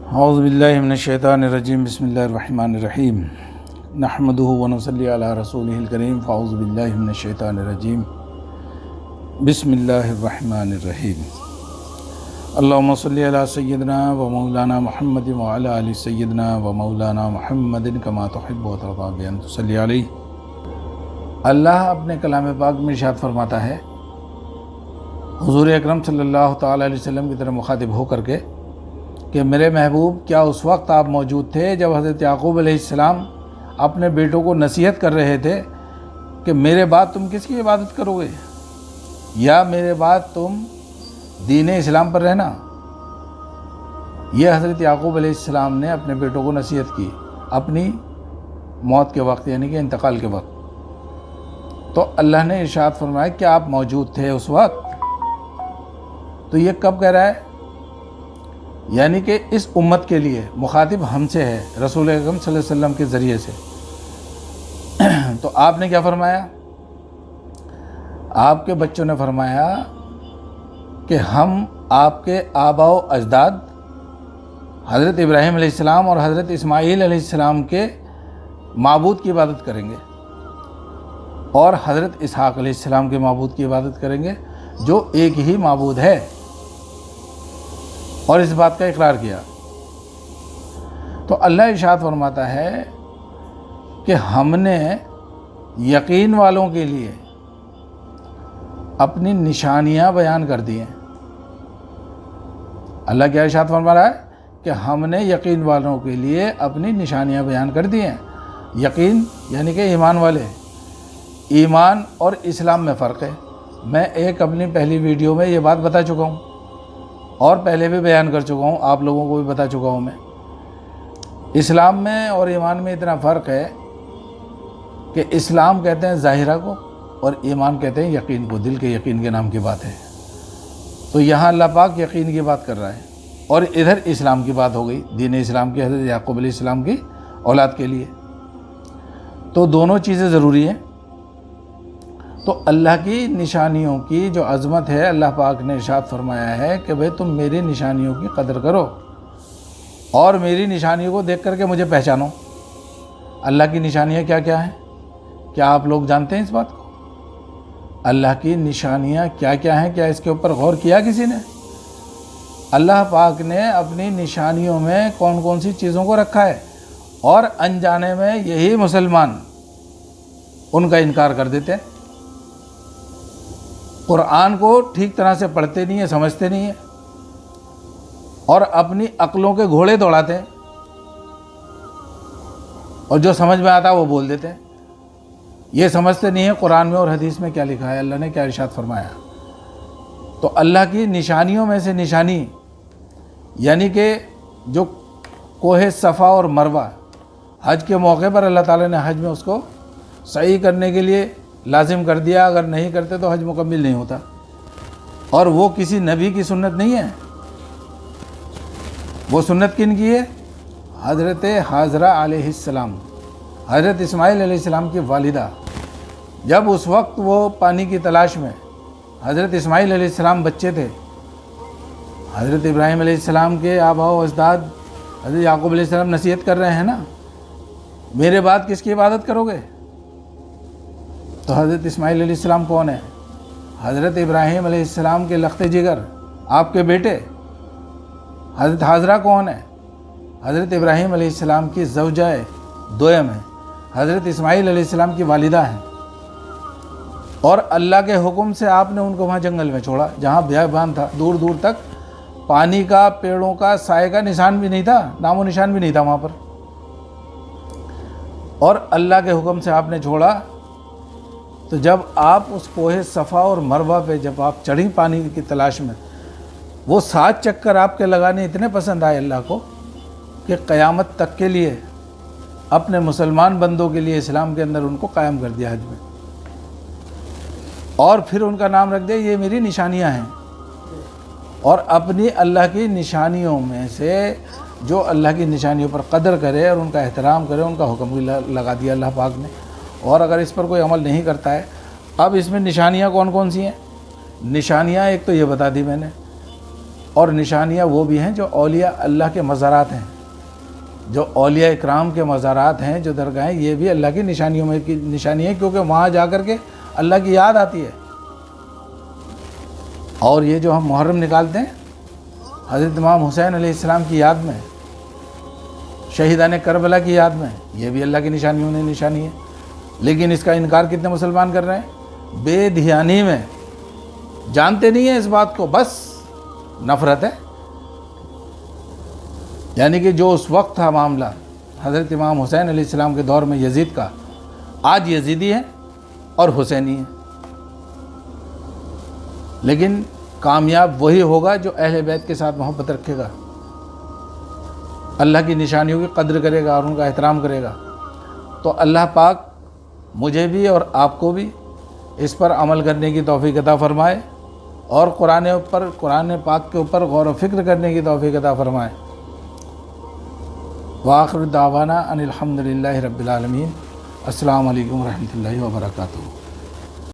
اعوذ باللہ من الشیطان الرجیم بسم اللہ الرحمن الرحیم نحمدہ ونصلی علی رسولہ الکریم فاعوذ باللہ من الشیطان الرجیم بسم اللہ الرحمن الرحیم اللہم صلی علی سیدنا و مولانا محمد وعلی آل سیدنا و مولانا محمد کما تحب و ترضی بان تصلی علیہ۔ اللہ اپنے کلام پاک میں ارشاد فرماتا ہے، حضور اکرم صلی اللہ تعالی علیہ وسلم کی طرف مخاطب ہو کر کے کہ میرے محبوب، کیا اس وقت آپ موجود تھے جب حضرت یعقوب علیہ السلام اپنے بیٹوں کو نصیحت کر رہے تھے کہ میرے بعد تم کس کی عبادت کرو گے، یا میرے بعد تم دین اسلام پر رہنا؟ یہ حضرت یعقوب علیہ السلام نے اپنے بیٹوں کو نصیحت کی اپنی موت کے وقت، یعنی کہ انتقال کے وقت۔ تو اللہ نے ارشاد فرمایا کہ آپ موجود تھے اس وقت۔ تو یہ کب کہہ رہا ہے؟ یعنی کہ اس امت کے لیے مخاطب ہم سے ہے، رسول اکرم صلی اللہ علیہ وسلم کے ذریعے سے۔ تو آپ نے کیا فرمایا؟ آپ کے بچوں نے فرمایا کہ ہم آپ کے آباء و اجداد حضرت ابراہیم علیہ السلام اور حضرت اسماعیل علیہ السلام کے معبود کی عبادت کریں گے، اور حضرت اسحاق علیہ السلام کے معبود کی عبادت کریں گے جو ایک ہی معبود ہے، اور اس بات کا اقرار کیا۔ تو اللہ ارشاد فرماتا ہے کہ ہم نے یقین والوں کے لیے اپنی نشانیاں بیان کر دی ہیں۔ اللہ کیا ارشاد فرما رہا ہے کہ ہم نے یقین والوں کے لیے اپنی نشانیاں بیان کر دی ہیں۔ یقین یعنی کہ ایمان والے۔ ایمان اور اسلام میں فرق ہے۔ میں ایک اپنی پہلی ویڈیو میں یہ بات بتا چکا ہوں، اور پہلے بھی بیان کر چکا ہوں، آپ لوگوں کو بھی بتا چکا ہوں۔ میں اسلام میں اور ایمان میں اتنا فرق ہے کہ اسلام کہتے ہیں ظاہرہ کو، اور ایمان کہتے ہیں یقین کو، دل کے یقین کے نام کی بات ہے۔ تو یہاں اللہ پاک یقین کی بات کر رہا ہے، اور ادھر اسلام کی بات ہو گئی، دین اسلام کی، حضرت یعقوب علیہ السلام کی اولاد کے لیے۔ تو دونوں چیزیں ضروری ہیں۔ تو اللہ کی نشانیوں کی جو عظمت ہے، اللہ پاک نے ارشاد فرمایا ہے کہ بھئی تم میری نشانیوں کی قدر کرو اور میری نشانیوں کو دیکھ کر کے مجھے پہچانو۔ اللہ کی نشانیاں کیا کیا ہیں؟ کیا آپ لوگ جانتے ہیں اس بات کو؟ اللہ کی نشانیاں کیا کیا ہیں؟ کیا اس کے اوپر غور کیا کسی نے؟ اللہ پاک نے اپنی نشانیوں میں کون کون سی چیزوں کو رکھا ہے، اور انجانے میں یہی مسلمان ان کا انکار کر دیتے ہیں، قرآن کو ٹھیک طرح سے پڑھتے نہیں ہیں، سمجھتے نہیں ہیں، اور اپنی عقلوں کے گھوڑے دوڑاتے ہیں، اور جو سمجھ میں آتا ہے وہ بول دیتے ہیں۔ یہ سمجھتے نہیں ہیں قرآن میں اور حدیث میں کیا لکھا ہے، اللہ نے کیا ارشاد فرمایا۔ تو اللہ کی نشانیوں میں سے نشانی یعنی کہ جو کوہ صفا اور مروہ، حج کے موقع پر اللہ تعالیٰ نے حج میں اس کو صحیح کرنے کے لیے لازم کر دیا، اگر نہیں کرتے تو حج مکمل نہیں ہوتا، اور وہ کسی نبی کی سنت نہیں ہے۔ وہ سنت کن کی ہے؟ حضرت حاجرہ علیہ السلام، حضرت اسماعیل علیہ السلام کی والدہ۔ جب اس وقت وہ پانی کی تلاش میں، حضرت اسماعیل علیہ السلام بچے تھے، حضرت ابراہیم علیہ السلام کے آباء و اجداد حضرت یعقوب علیہ السلام نصیحت کر رہے ہیں نا، میرے بعد کس کی عبادت کرو گے؟ تو حضرت اسماعیل علیہ السلام کون ہے؟ حضرت ابراہیم علیہ السلام کے لخت جگر، آپ کے بیٹے۔ حضرت حاجرہ کون ہے؟ حضرت ابراہیم علیہ السلام کی زوجہ دوئم ہے، حضرت اسماعیل علیہ السلام کی والدہ ہیں۔ اور اللہ کے حکم سے آپ نے ان کو وہاں جنگل میں چھوڑا جہاں بیابان تھا، دور دور تک پانی کا، پیڑوں کا، سائے کا نشان بھی نہیں تھا، نام و نشان بھی نہیں تھا وہاں پر، اور اللہ کے حکم سے آپ نے چھوڑا۔ تو جب آپ اس کوہ صفا اور مروہ پہ جب آپ چڑھی پانی کی تلاش میں، وہ 7 چکر آپ کے لگانے اتنے پسند آئے اللہ کو کہ قیامت تک کے لیے اپنے مسلمان بندوں کے لیے اسلام کے اندر ان کو قائم کر دیا حج میں، اور پھر ان کا نام رکھ دیا یہ میری نشانیاں ہیں۔ اور اپنی اللہ کی نشانیوں میں سے جو اللہ کی نشانیوں پر قدر کرے اور ان کا احترام کرے، ان کا حکم بھی لگا دیا اللہ پاک نے۔ اور اگر اس پر کوئی عمل نہیں کرتا ہے، اب اس میں نشانیاں کون کون سی ہیں؟ نشانیاں ایک تو یہ بتا دی میں نے اور نشانیاں وہ بھی ہیں جو اولیاء اللہ کے مزارات ہیں، جو اولیاء اکرام کے مزارات ہیں، جو درگاہیں، یہ بھی اللہ کی نشانیوں میں کی نشانی ہے، کیونکہ وہاں جا کر کے اللہ کی یاد آتی ہے۔ اور یہ جو ہم محرم نکالتے ہیں حضرت امام حسین علیہ السلام کی یاد میں، شہیدان کربلا کی یاد میں، یہ بھی اللہ کی نشانیوں میں نشانی ہے۔ لیکن اس کا انکار کتنے مسلمان کر رہے ہیں؟ بے دھیانی میں، جانتے نہیں ہیں اس بات کو، بس نفرت ہے۔ یعنی کہ جو اس وقت تھا معاملہ حضرت امام حسین علیہ السلام کے دور میں یزید کا، آج یزیدی ہے اور حسینی ہے۔ لیکن کامیاب وہی ہوگا جو اہل بیت کے ساتھ محبت رکھے گا، اللہ کی نشانیوں کی قدر کرے گا اور ان کا احترام کرے گا۔ تو اللہ پاک مجھے بھی اور آپ کو بھی اس پر عمل کرنے کی توفیق عطا فرمائے، اور قرآن پاک کے اوپر غور و فکر کرنے کی توفیق عطا فرمائے۔ وآخر دعوانا ان الحمد للہ رب العالمین۔ السلام علیکم ورحمۃ اللہ وبرکاتہ۔